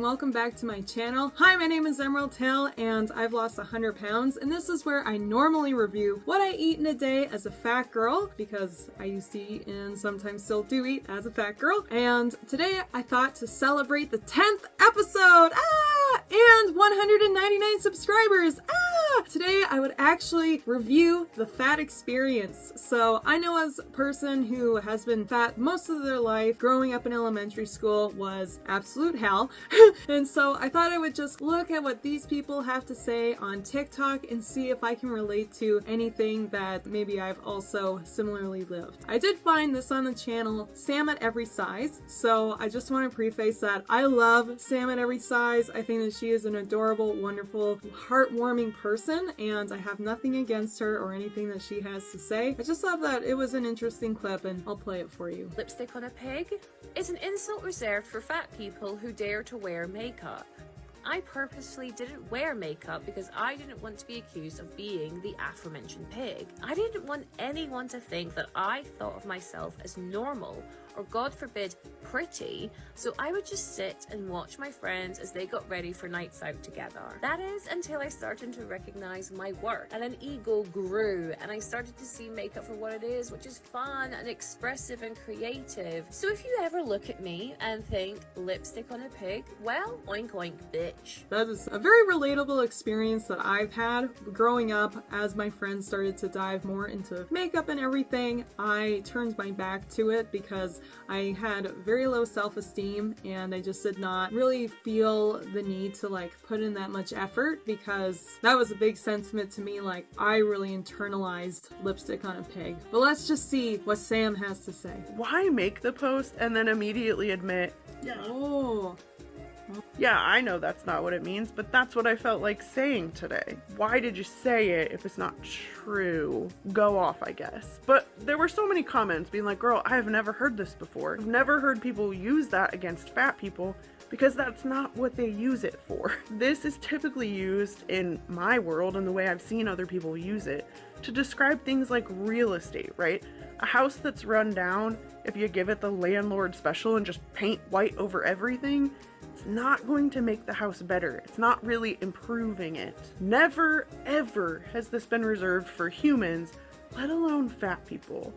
welcome back to my channel. Hi, my name is Emerald Tail and I've lost 100 pounds, and this is where I normally review what I eat in a day as a fat girl, because I used to eat and sometimes still do eat as a fat girl. And today I thought to celebrate the 10th episode, and 199 subscribers, today I would actually review the fat experience. So I know, as a person who has been fat most of their life, growing up in elementary school was absolute hell. And so I thought I would just look at what these people have to say on TikTok and see if I can relate to anything that maybe I've also similarly lived. I did find this on the channel, Sam at Every Size. So I just want to preface that I love Sam at Every Size. I think that she is an adorable, wonderful, heartwarming person, and I have nothing against her or anything that she has to say. I just thought that it was an interesting clip and I'll play it for you. Lipstick on a pig is an insult reserved for fat people who dare to wear makeup. I purposely didn't wear makeup because I didn't want to be accused of being the aforementioned pig. I didn't want anyone to think that I thought of myself as normal or, God forbid, pretty, so I would just sit and watch my friends as they got ready for nights out together. That is until I started to recognize my work and an ego grew and I started to see makeup for what it is, which is fun and expressive and creative. So if you ever look at me and think lipstick on a pig, well, oink oink bitch. That is a very relatable experience that I've had growing up. As my friends started to dive more into makeup and everything, I turned my back to it because I had very low self-esteem and I just did not really feel the need to put in that much effort, because that was a big sentiment to me. I really internalized lipstick on a pig. But let's just see what Sam has to say. Why make the post and then immediately admit, yeah, I know that's not what it means, but that's what I felt like saying today. Why did you say it if it's not true? Go off, I guess. But there were so many comments being like, girl, I've never heard this before. I've never heard people use that against fat people, because that's not what they use it for. This is typically used in my world, and the way I've seen other people use it, to describe things like real estate, right? A house that's run down, if you give it the landlord special and just paint white over everything, it's not going to make the house better. It's not really improving it. Never, ever has this been reserved for humans, let alone fat people.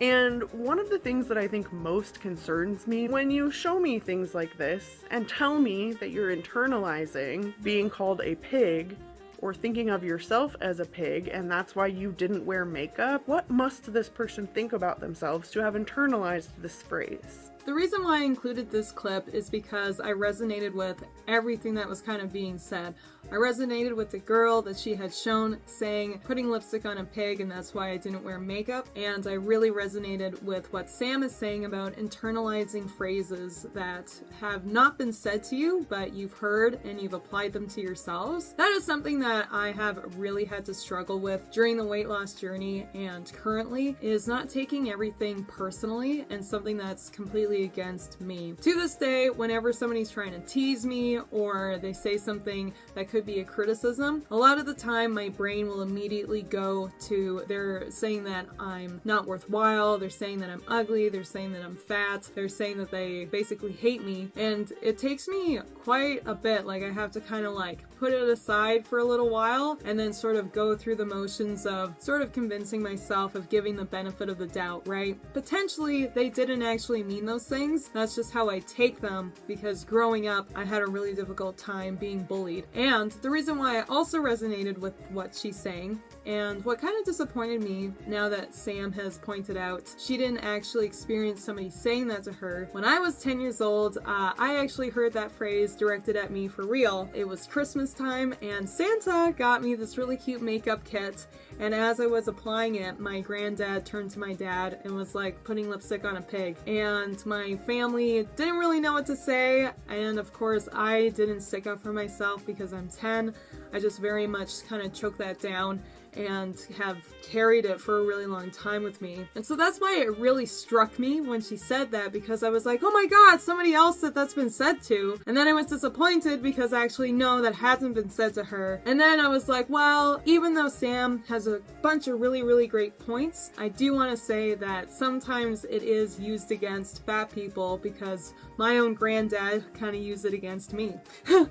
And one of the things that I think most concerns me when you show me things like this and tell me that you're internalizing being called a pig or thinking of yourself as a pig, and that's why you didn't wear makeup, what must this person think about themselves to have internalized this phrase? The reason why I included this clip is because I resonated with everything that was kind of being said. I resonated with the girl that she had shown saying putting lipstick on a pig and that's why I didn't wear makeup, and I really resonated with what Sam is saying about internalizing phrases that have not been said to you but you've heard and you've applied them to yourselves. That is something that I have really had to struggle with during the weight loss journey and currently, is not taking everything personally and something that's completely against me. To this day, whenever somebody's trying to tease me or they say something that could be a criticism, a lot of the time my brain will immediately go to, they're saying that I'm not worthwhile, they're saying that I'm ugly, they're saying that I'm fat, they're saying that they basically hate me, and it takes me quite a bit. I have to kind of put it aside for a little while and then sort of go through the motions of sort of convincing myself, of giving the benefit of the doubt, right? Potentially they didn't actually mean those things. That's just how I take them, because growing up I had a really difficult time being bullied. And the reason why I also resonated with what she's saying, and what kind of disappointed me now that Sam has pointed out she didn't actually experience somebody saying that to her. When I was 10 years old, I actually heard that phrase directed at me for real. It was Christmas time and Santa got me this really cute makeup kit, and as I was applying it, my granddad turned to my dad and was like, putting lipstick on a pig. And my family didn't really know what to say, and of course I didn't stick up for myself because I'm 10. I just very much kind of choked that down and have carried it for a really long time with me. And so that's why it really struck me when she said that, because I was like, oh my god, somebody else that's been said to. And then I was disappointed because I actually know that hasn't been said to her. And then I was like, well, even though Sam has a bunch of really, really great points, I do want to say that sometimes it is used against fat people, because my own granddad kind of used it against me.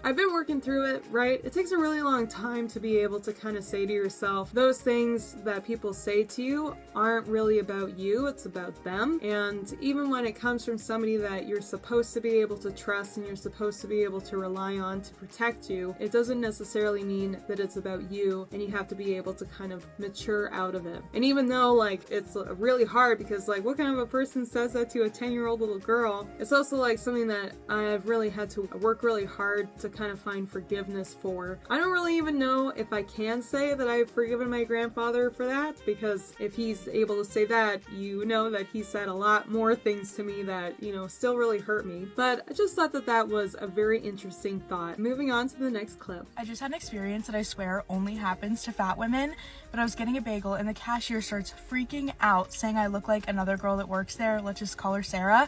I've been working through it, right? It takes a really long time to be able to kind of say to yourself, those things that people say to you aren't really about you, it's about them. And even when it comes from somebody that you're supposed to be able to trust and you're supposed to be able to rely on to protect you, it doesn't necessarily mean that it's about you, and you have to be able to kind of mature out of it. And even though like it's really hard, because like what kind of a person says that to a 10-year-old little girl, it's also like something that I've really had to work really hard to kind of find forgiveness for. I don't really even know if I can say that I've forgiven my grandfather for that, because if he's able to say that, you know that he said a lot more things to me that, you know, still really hurt me. But I just thought that that was a very interesting thought. Moving on to the next clip. I just had an experience that I swear only happens to fat women, but I was getting a bagel and the cashier starts freaking out, saying I look like another girl that works there. Let's just call her Sarah.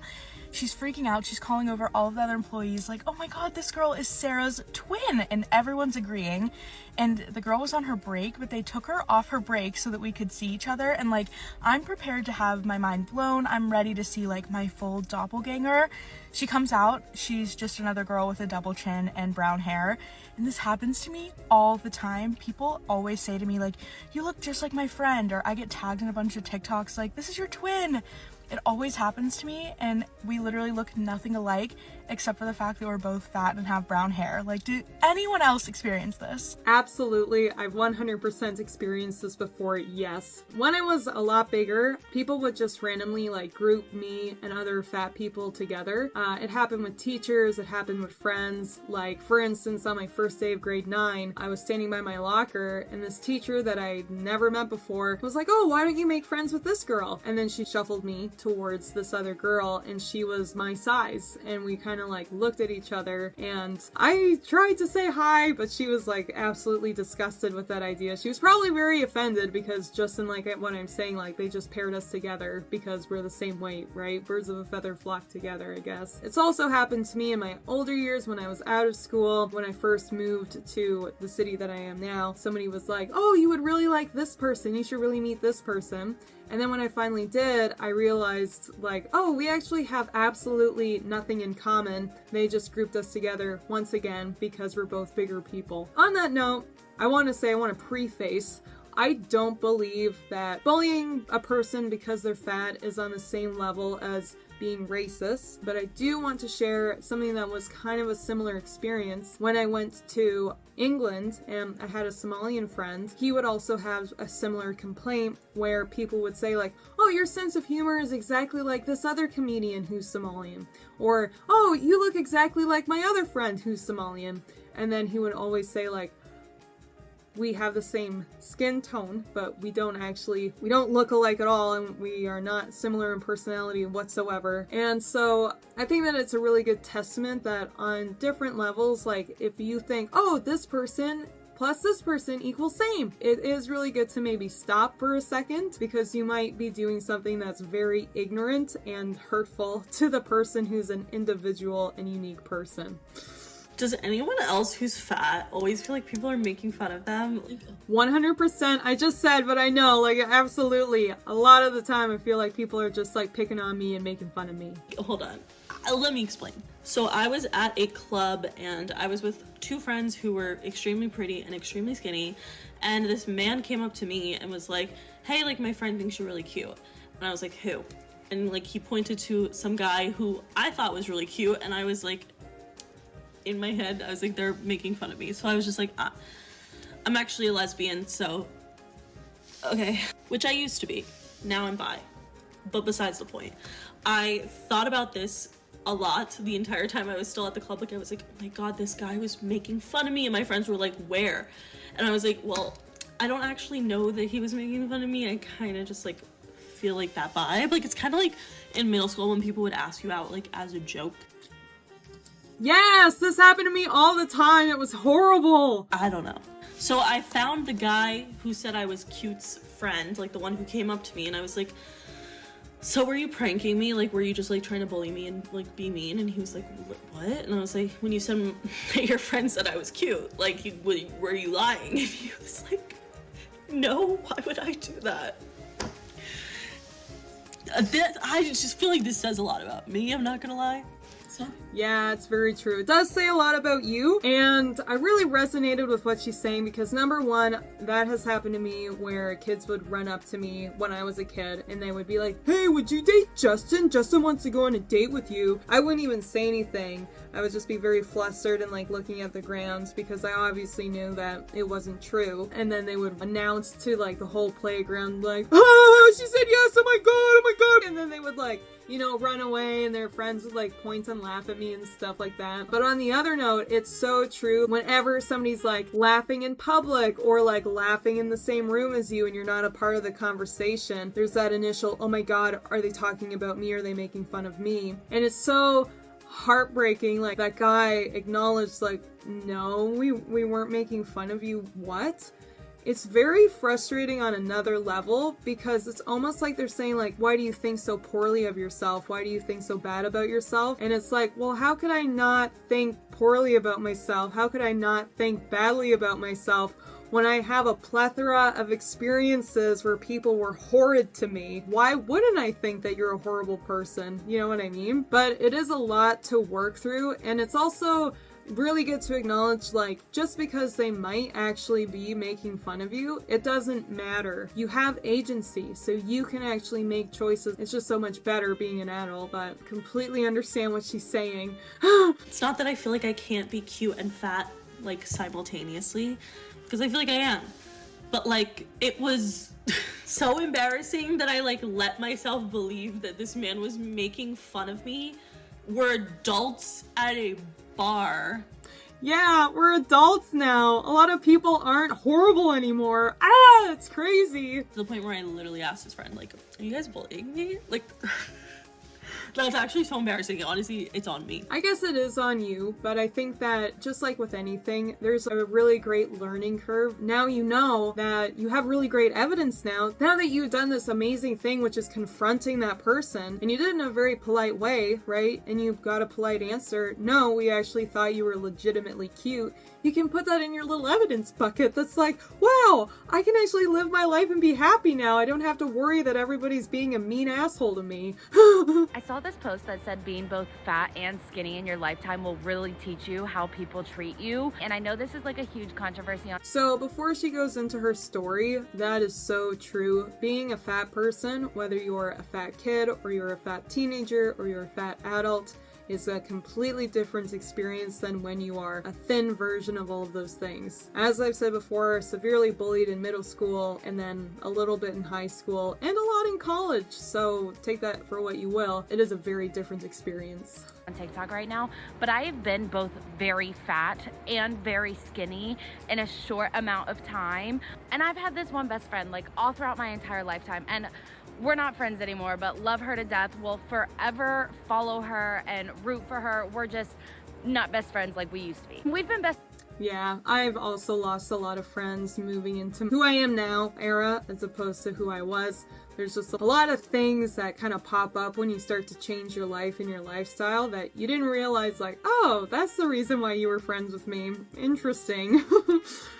She's freaking out. She's calling over all of the other employees like, oh my god, this girl is Sarah's twin, and everyone's agreeing. And the girl was on her break, but they took her off her break so that we could see each other. And like, I'm prepared to have my mind blown. I'm ready to see like my full doppelganger. She comes out. She's just another girl with a double chin and brown hair. And this happens to me all the time. People always say to me like, you look just like my friend, or I get tagged in a bunch of TikToks like, this is your twin. It always happens to me, and we literally look nothing alike except for the fact that we're both fat and have brown hair. Like, did anyone else experience this? Absolutely. I've 100% experienced this before, yes. When I was a lot bigger, people would just randomly like group me and other fat people together. It happened with teachers, it happened with friends. Like, for instance, on my first day of grade 9, I was standing by my locker, and this teacher that I'd never met before was like, oh, why don't you make friends with this girl? And then she shuffled me towards this other girl, and she was my size, and we kind of like looked at each other, and I tried to say hi, but she was like absolutely disgusted with that idea. She was probably very offended, because just in like what I'm saying, like they just paired us together because we're the same weight, right? Birds of a feather flock together, I guess. It's also happened to me in my older years when I was out of school. When I first moved to the city that I am now, somebody was like, oh, you would really like this person, you should really meet this person. And then when I finally did, I realized like, oh, we actually have absolutely nothing in common. They just grouped us together once again because we're both bigger people. On that note, I want to preface, I don't believe that bullying a person because they're fat is on the same level as being racist, but I do want to share something that was kind of a similar experience. When I went to England and I had a Somalian friend, he would also have a similar complaint where people would say like, oh, your sense of humor is exactly like this other comedian who's Somalian, or oh, you look exactly like my other friend who's Somalian. And then he would always say like, we have the same skin tone, but we don't look alike at all, and we are not similar in personality whatsoever. And so I think that it's a really good testament that on different levels, like if you think, oh, this person plus this person equals same, it is really good to maybe stop for a second, because you might be doing something that's very ignorant and hurtful to the person who's an individual and unique person. Does anyone else who's fat always feel like people are making fun of them? 100%. I just said, but I know, like, absolutely. A lot of the time I feel like people are just, like, picking on me and making fun of me. Hold on. Let me explain. So I was at a club, and I was with two friends who were extremely pretty and extremely skinny, and this man came up to me and was like, hey, like, my friend thinks you're really cute. And I was like, who? And, like, he pointed to some guy who I thought was really cute, and I was like, in my head, I was like, they're making fun of me. So I was just like, I'm actually a lesbian, so okay. Which I used to be. Now I'm bi. But besides the point. I thought about this a lot the entire time I was still at the club. Like, I was like, oh my god, this guy was making fun of me. And my friends were like, where? And I was like, well, I don't actually know that he was making fun of me. I kind of just, like, feel like that vibe. Like, it's kind of like in middle school when people would ask you out, like, as a joke. Yes, this happened to me all the time. It was horrible. I don't know. So I found the guy who said I was cute's friend, like the one who came up to me, and I was like, so were you pranking me? Like, were you just like trying to bully me and like be mean? And he was like, what? And I was like, when you said that your friend said I was cute, like, were you lying? And he was like, no, why would I do that? I just feel like this says a lot about me, I'm not gonna lie. So. Yeah, it's very true. It does say a lot about you, and I really resonated with what she's saying because number one, that has happened to me where kids would run up to me when I was a kid and they would be like, hey, would you date Justin? Justin wants to go on a date with you. I wouldn't even say anything. I would just be very flustered and like looking at the ground because I obviously knew that it wasn't true. And then they would announce to like the whole playground like, oh, she said yes, oh my god. And then they would like, you know, run away and their friends would like point and laugh at me and stuff like that. But on the other note, it's so true. Whenever somebody's like laughing in public or like laughing in the same room as you and you're not a part of the conversation, there's that initial, oh my god, are they talking about me? Are they making fun of me? And it's so heartbreaking. Like that guy acknowledged like, no, we weren't making fun of you. What? It's very frustrating on another level because it's almost like they're saying like, why do you think so poorly of yourself? Why do you think so bad about yourself? And it's like, well, how could I not think poorly about myself? How could I not think badly about myself when I have a plethora of experiences where people were horrid to me? Why wouldn't I think that you're a horrible person? You know what I mean? But it is a lot to work through, and it's also really good to acknowledge, like, just because they might actually be making fun of you, it doesn't matter. You have agency, so you can actually make choices. It's just so much better being an adult, but completely understand what she's saying. It's not that I feel like I can't be cute and fat, like, simultaneously, because I feel like I am. But, like, it was so embarrassing that I, like, let myself believe that this man was making fun of me. We're adults at a bar. Yeah, we're adults now. A lot of people aren't horrible anymore. Ah, it's crazy. To the point where I literally asked his friend, like, are you guys bullying me? Like, that's actually so embarrassing. Honestly, it's on me. I guess it is on you, but I think that just like with anything, there's a really great learning curve. Now you know that you have really great evidence now that you've done this amazing thing, which is confronting that person, and you did it in a very polite way, right? And you got a polite answer. No, we actually thought you were legitimately cute. You can put that in your little evidence bucket that's like, wow, I can actually live my life and be happy now. I don't have to worry that everybody's being a mean asshole to me. I saw this post that said being both fat and skinny in your lifetime will really teach you how people treat you. And I know this is like a huge controversy on. So before she goes into her story, that is so true. Being a fat person, whether you're a fat kid or you're a fat teenager or you're a fat adult, is a completely different experience than when you are a thin version of all of those things. As I've said before, severely bullied in middle school and then a little bit in high school and a lot in college, so take that for what you will. It is a very different experience. On TikTok right now, but I have been both very fat and very skinny in a short amount of time. And I've had this one best friend like all throughout my entire lifetime, and we're not friends anymore, but love her to death. Will forever follow her and root for her. We're just not best friends like we used to be. We've been best. Yeah, I've also lost a lot of friends moving into who I am now era as opposed to who I was. There's just a lot of things that kind of pop up when you start to change your life and your lifestyle that you didn't realize, like, oh, that's the reason why you were friends with me. Interesting.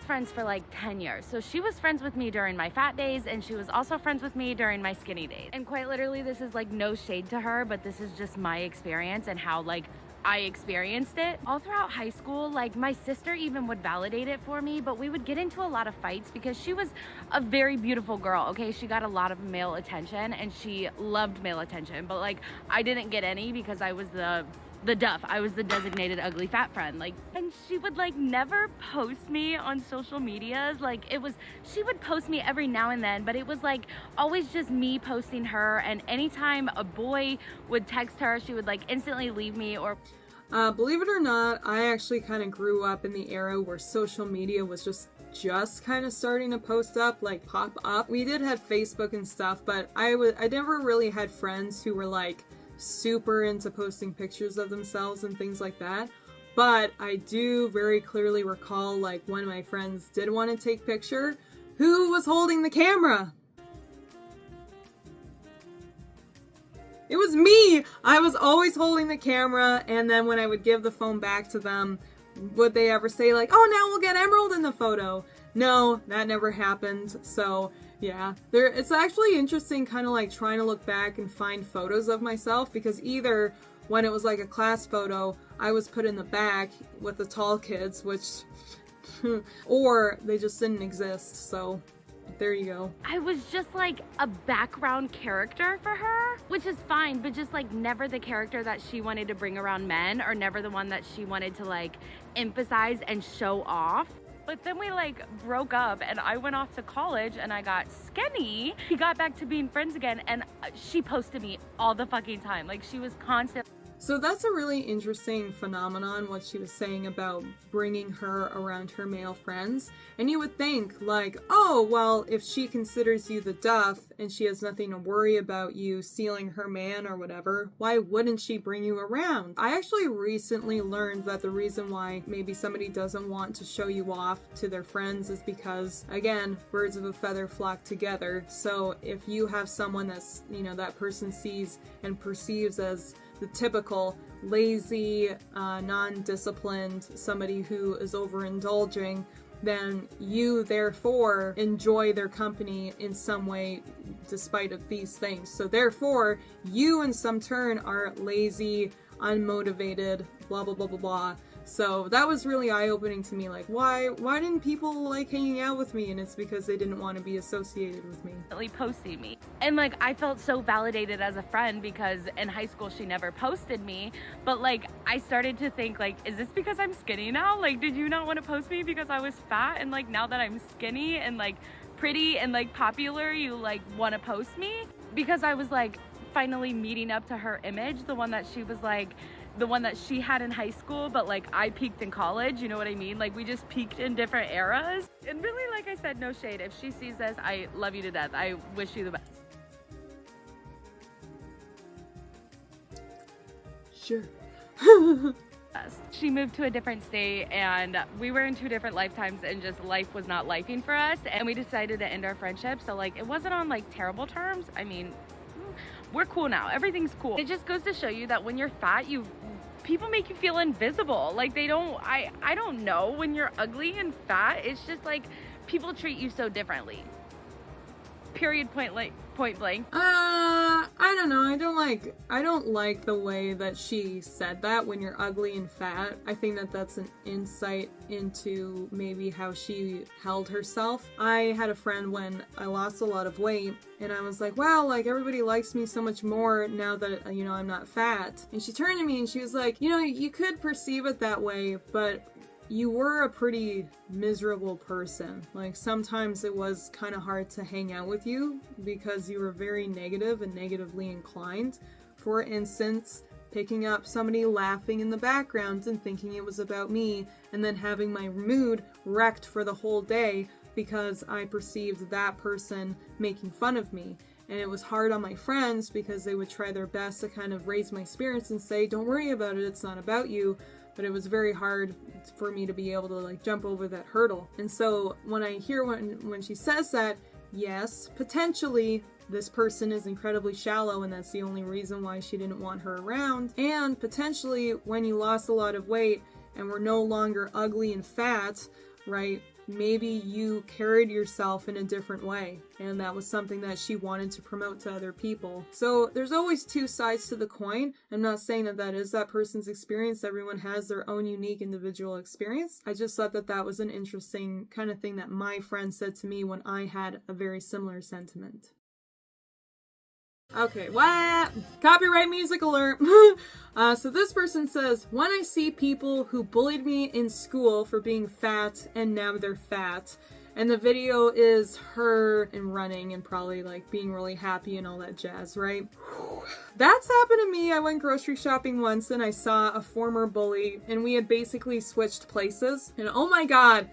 Friends for like 10 years. So she was friends with me during my fat days, and she was also friends with me during my skinny days. And quite literally, this is like no shade to her, but this is just my experience and how like I experienced it. All throughout high school, like my sister even would validate it for me, but we would get into a lot of fights because she was a very beautiful girl, okay? She got a lot of male attention and she loved male attention, but like I didn't get any because I was the duff. I was the designated ugly fat friend. Like, and she would like never post me on social medias. Like she would post me every now and then, but it was like always just me posting her. And anytime a boy would text her, she would like instantly leave me or. Believe it or not, I actually kind of grew up in the era where social media was just kind of starting to post up, like pop up. We did have Facebook and stuff, but I never really had friends who were like super into posting pictures of themselves and things like that. But I do very clearly recall, like, when my friends did want to take picture, who was holding the camera? It was me! I was always holding the camera, and then when I would give the phone back to them, would they ever say, like, oh, now we'll get Emerald in the photo? No, that never happened. So, yeah. It's actually interesting kind of like trying to look back and find photos of myself, because either when it was like a class photo, I was put in the back with the tall kids, which, or they just didn't exist, so there you go. I was just like a background character for her, which is fine, but just like never the character that she wanted to bring around men, or never the one that she wanted to like emphasize and show off. But then we like broke up and I went off to college and I got skinny. We got back to being friends again and she posted me all the fucking time. Like she was constant. So that's a really interesting phenomenon, what she was saying about bringing her around her male friends. And you would think, like, oh, well, if she considers you the duff and she has nothing to worry about you stealing her man or whatever, why wouldn't she bring you around? I actually recently learned that the reason why maybe somebody doesn't want to show you off to their friends is because, again, birds of a feather flock together. So if you have someone that's, you know, that person sees and perceives as the typical lazy, non-disciplined, somebody who is overindulging, then you therefore enjoy their company in some way despite of these things. So therefore, you in some turn are lazy, unmotivated, blah blah blah blah blah. So that was really eye-opening to me, like, why didn't people like hanging out with me? And it's because they didn't want to be associated with me. Posting me. And like I felt so validated as a friend because in high school she never posted me, but like I started to think, like, is this because I'm skinny now? Like, did you not want to post me because I was fat, and like now that I'm skinny and like pretty and like popular, you like want to post me? Because I was like finally meeting up to her image, the one that she was like, the one that she had in high school, but like I peaked in college, you know what I mean? Like we just peaked in different eras. And really, like I said, no shade. If she sees this, I love you to death. I wish you the best. Sure. She moved to a different state and we were in two different lifetimes and just life was not lifing for us, and we decided to end our friendship. So like it wasn't on like terrible terms. I mean, we're cool now. Everything's cool. It just goes to show you that when you're fat, people make you feel invisible. Like they don't, I don't know, when you're ugly and fat, it's just like people treat you so differently. Period, point blank. I don't know. I don't like the way that she said that, when you're ugly and fat. I think that that's an insight into maybe how she held herself. I had a friend when I lost a lot of weight, and I was like, wow, like everybody likes me so much more now that, you know, I'm not fat. And she turned to me and she was like, you know, you could perceive it that way, but you were a pretty miserable person. Like sometimes it was kind of hard to hang out with you because you were very negative and negatively inclined. For instance, picking up somebody laughing in the background and thinking it was about me, and then having my mood wrecked for the whole day because I perceived that person making fun of me. And it was hard on my friends because they would try their best to kind of raise my spirits and say, don't worry about it, it's not about you. But it was very hard for me to be able to like jump over that hurdle. And so when I hear when she says that, yes, potentially this person is incredibly shallow and that's the only reason why she didn't want her around. And potentially when you lost a lot of weight and were no longer ugly and fat, right? Maybe you carried yourself in a different way, and that was something that she wanted to promote to other people. So there's always two sides to the coin. I'm not saying that that is that person's experience. Everyone has their own unique individual experience. I just thought that that was an interesting kind of thing that my friend said to me when I had a very similar sentiment. Okay, what? Copyright music alert. So this person says, when I see people who bullied me in school for being fat and now they're fat, and the video is her and running and probably like being really happy and all that jazz, right? That's happened to me. I went grocery shopping once and I saw a former bully and we had basically switched places. And oh my god,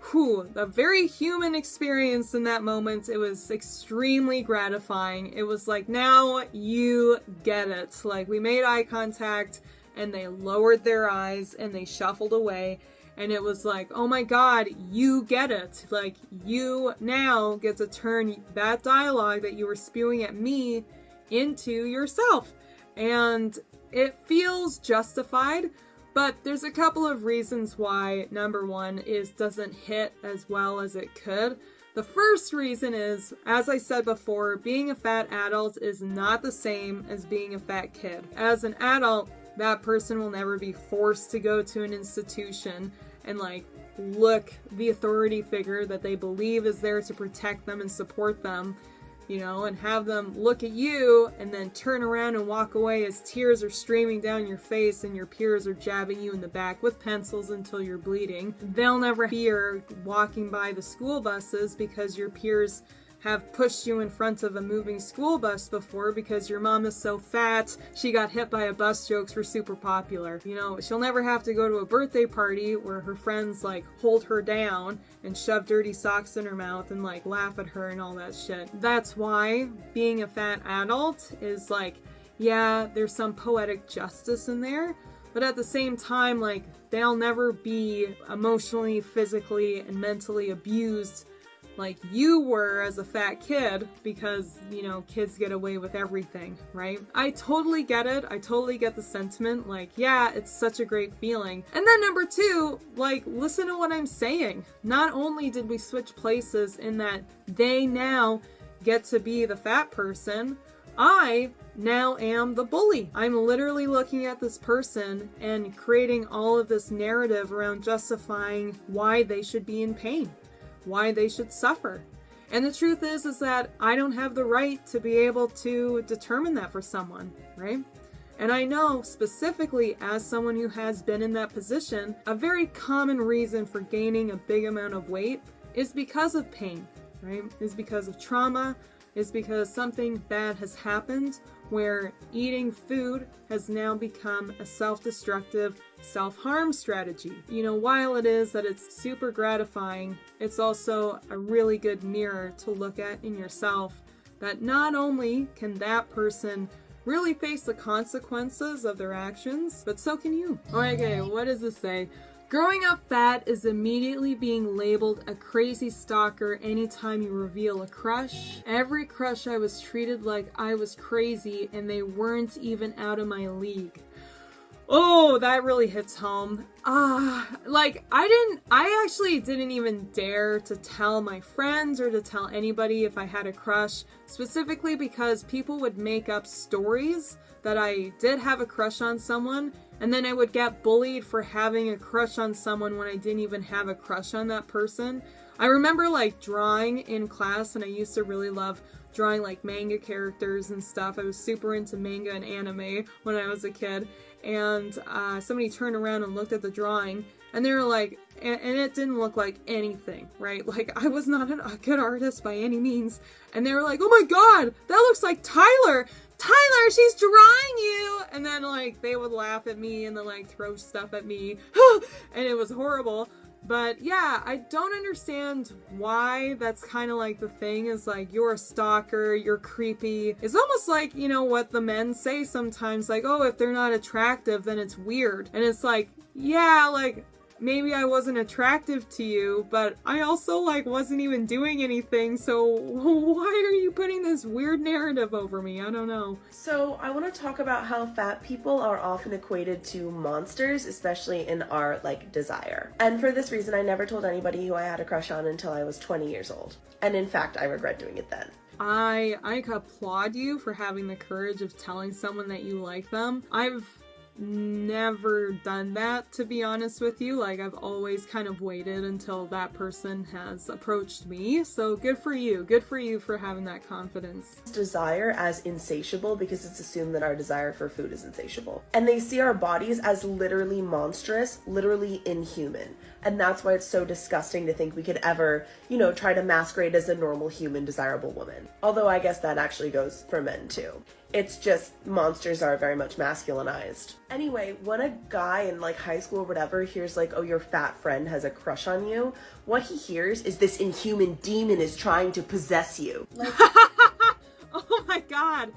a very human experience in that moment. It was extremely gratifying. It was like, now you get it. Like we made eye contact and they lowered their eyes and they shuffled away. And it was like, oh my God, you get it. Like, you now get to turn that dialogue that you were spewing at me into yourself. And it feels justified, but there's a couple of reasons why. Number one is doesn't hit as well as it could. The first reason is, as I said before, being a fat adult is not the same as being a fat kid. As an adult, that person will never be forced to go to an institution and like look the authority figure that they believe is there to protect them and support them, you know, and have them look at you and then turn around and walk away as tears are streaming down your face and your peers are jabbing you in the back with pencils until you're bleeding. They'll never fear walking by the school buses because your peers have pushed you in front of a moving school bus before because your mom is so fat she got hit by a bus jokes were super popular. You know, she'll never have to go to a birthday party where her friends like hold her down and shove dirty socks in her mouth and like laugh at her and all that shit. That's why being a fat adult is like, yeah, there's some poetic justice in there, but at the same time, like, they'll never be emotionally, physically, and mentally abused like you were as a fat kid, because, you know, kids get away with everything, right? I totally get it. I totally get the sentiment. Like, yeah, it's such a great feeling. And then number two, like, listen to what I'm saying. Not only did we switch places in that they now get to be the fat person, I now am the bully. I'm literally looking at this person and creating all of this narrative around justifying why they should be in pain, why they should suffer. And the truth is that I don't have the right to be able to determine that for someone, right? And I know specifically as someone who has been in that position, a very common reason for gaining a big amount of weight is because of pain, right? Is because of trauma, is because something bad has happened where eating food has now become a self-destructive, self-harm strategy. You know, while it is that it's super gratifying, it's also a really good mirror to look at in yourself, that not only can that person really face the consequences of their actions, but so can you. Okay, what does this say? Growing up fat is immediately being labeled a crazy stalker anytime you reveal a crush. Every crush I was treated like I was crazy and they weren't even out of my league. Oh, that really hits home. Like, I actually didn't even dare to tell my friends or to tell anybody if I had a crush, specifically because people would make up stories that I did have a crush on someone, and then I would get bullied for having a crush on someone when I didn't even have a crush on that person. I remember like drawing in class, and I used to really love drawing like manga characters and stuff. I was super into manga and anime when I was a kid, and somebody turned around and looked at the drawing, and they were like, and it didn't look like anything, right? Like, I was not a good artist by any means, and they were like, oh my god, that looks like Tyler, she's drawing you! And then, like, they would laugh at me and then, like, throw stuff at me. And it was horrible. But, yeah, I don't understand why that's kind of, like, the thing is, like, you're a stalker, you're creepy. It's almost like, you know, what the men say sometimes, like, oh, if they're not attractive, then it's weird. And it's like, yeah, like, maybe I wasn't attractive to you, but I also, like, wasn't even doing anything, so why are you putting this weird narrative over me? I don't know. So I want to talk about how fat people are often equated to monsters, especially in our, like, desire. And for this reason, I never told anybody who I had a crush on until I was 20 years old. And in fact, I regret doing it then. I applaud you for having the courage of telling someone that you like them. I've never done that, to be honest with you. Like, I've always kind of waited until that person has approached me. So good for you. Good for you for having that confidence. Desire as insatiable because it's assumed that our desire for food is insatiable. And they see our bodies as literally monstrous, literally inhuman. And that's why it's so disgusting to think we could ever, you know, try to masquerade as a normal human desirable woman. Although I guess that actually goes for men too. It's just monsters are very much masculinized. Anyway, when a guy in like high school or whatever hears like, oh, your fat friend has a crush on you, what he hears is this inhuman demon is trying to possess you. Like, oh my god.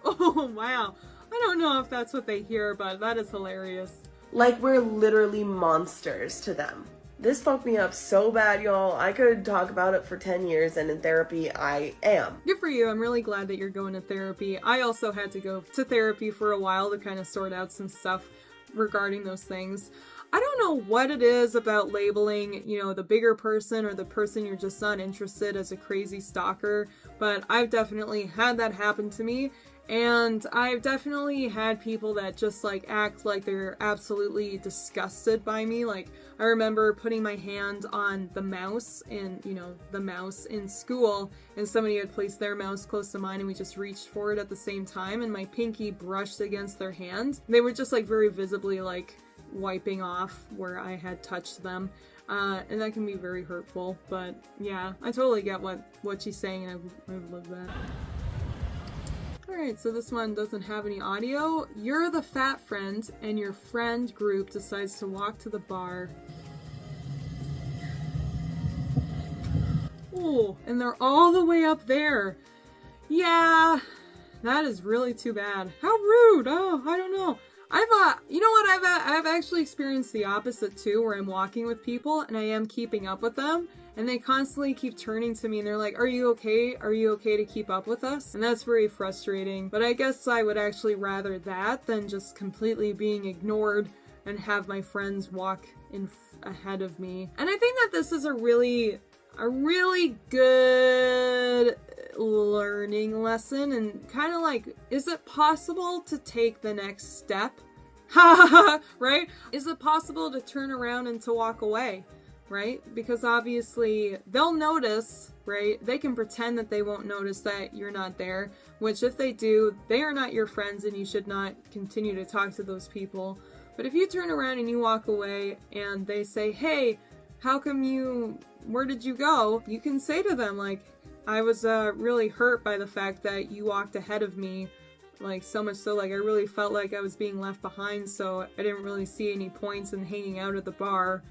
Oh wow. I don't know if that's what they hear, but that is hilarious. Like we're literally monsters to them. This fucked me up so bad, y'all. I could talk about it for 10 years, and in therapy, I am. Good for you. I'm really glad that you're going to therapy. I also had to go to therapy for a while to kind of sort out some stuff regarding those things. I don't know what it is about labeling, you know, the bigger person or the person you're just not interested as a crazy stalker, but I've definitely had that happen to me. And I've definitely had people that just like act like they're absolutely disgusted by me. Like I remember putting my hand on the mouse and, you know, the mouse in school, and somebody had placed their mouse close to mine and we just reached for it at the same time and my pinky brushed against their hand. They were just like very visibly like wiping off where I had touched them. And that can be very hurtful, but yeah, I totally get what she's saying, and I've lived that. Alright, so this one doesn't have any audio. You're the fat friend, and your friend group decides to walk to the bar. Oh, and they're all the way up there. Yeah, that is really too bad. How rude. Oh, I don't know. You know what? I've actually experienced the opposite too, where I'm walking with people and I am keeping up with them, and they constantly keep turning to me and they're like, "Are you okay? Are you okay to keep up with us?" And that's very frustrating. But I guess I would actually rather that than just completely being ignored and have my friends walk ahead of me. And I think that this is a really good learning lesson, and kind of like, is it possible to take the next step? Right? Is it possible to turn around and to walk away? Right? Because obviously they'll notice, right? They can pretend that they won't notice that you're not there, which if they do, they are not your friends and you should not continue to talk to those people. But if you turn around and you walk away and they say, "Hey, where did you go?" You can say to them like, "I was really hurt by the fact that you walked ahead of me, like so much so like I really felt like I was being left behind, so I didn't really see any points in hanging out at the bar,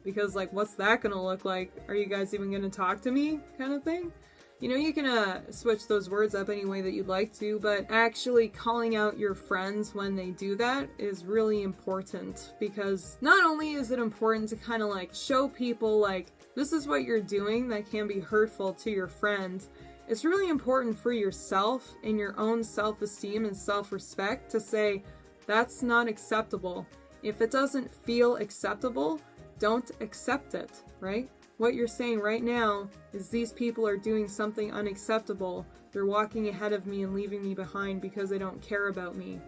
because like what's that gonna look like? Are you guys even gonna talk to me?" kind of thing. You know, you can switch those words up any way that you'd like to, but actually calling out your friends when they do that is really important, because not only is it important to kind of like show people like, this is what you're doing that can be hurtful to your friend, it's really important for yourself and your own self-esteem and self-respect to say, that's not acceptable. If it doesn't feel acceptable, don't accept it, right? What you're saying right now is these people are doing something unacceptable. They're walking ahead of me and leaving me behind because they don't care about me.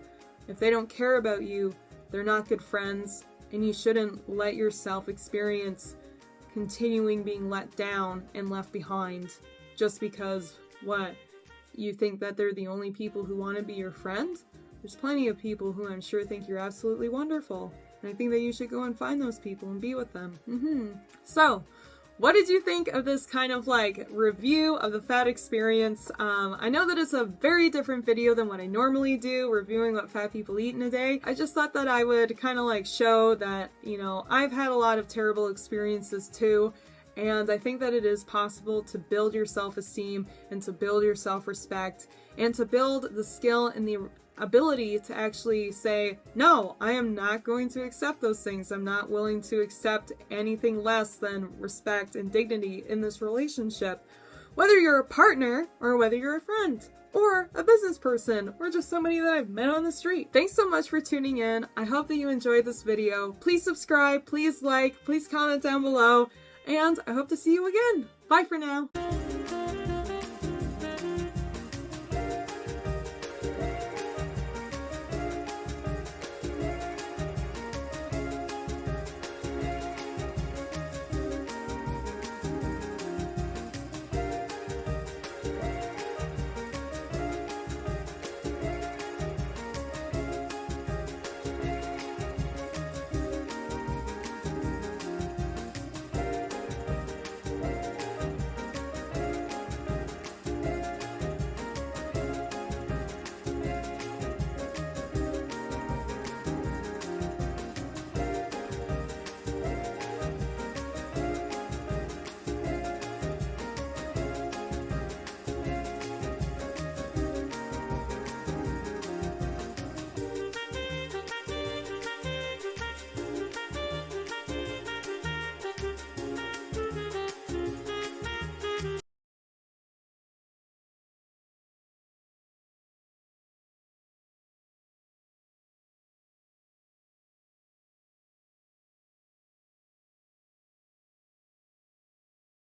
If they don't care about you, they're not good friends, and you shouldn't let yourself experience continuing being let down and left behind just because, what, you think that they're the only people who want to be your friend? There's plenty of people who I'm sure think you're absolutely wonderful, and I think that you should go and find those people and be with them. So, what did you think of this kind of like review of the fat experience? I know that it's a very different video than what I normally do, reviewing what fat people eat in a day. I just thought that I would kind of like show that, you know, I've had a lot of terrible experiences too, and I think that it is possible to build your self-esteem and to build your self-respect and to build the skill and the ability to actually say, no, I am not going to accept those things. I'm not willing to accept anything less than respect and dignity in this relationship. Whether you're a partner or whether you're a friend or a business person or just somebody that I've met on the street. Thanks so much for tuning in. I hope that you enjoyed this video. Please subscribe, please like, please comment down below, and I hope to see you again. Bye for now.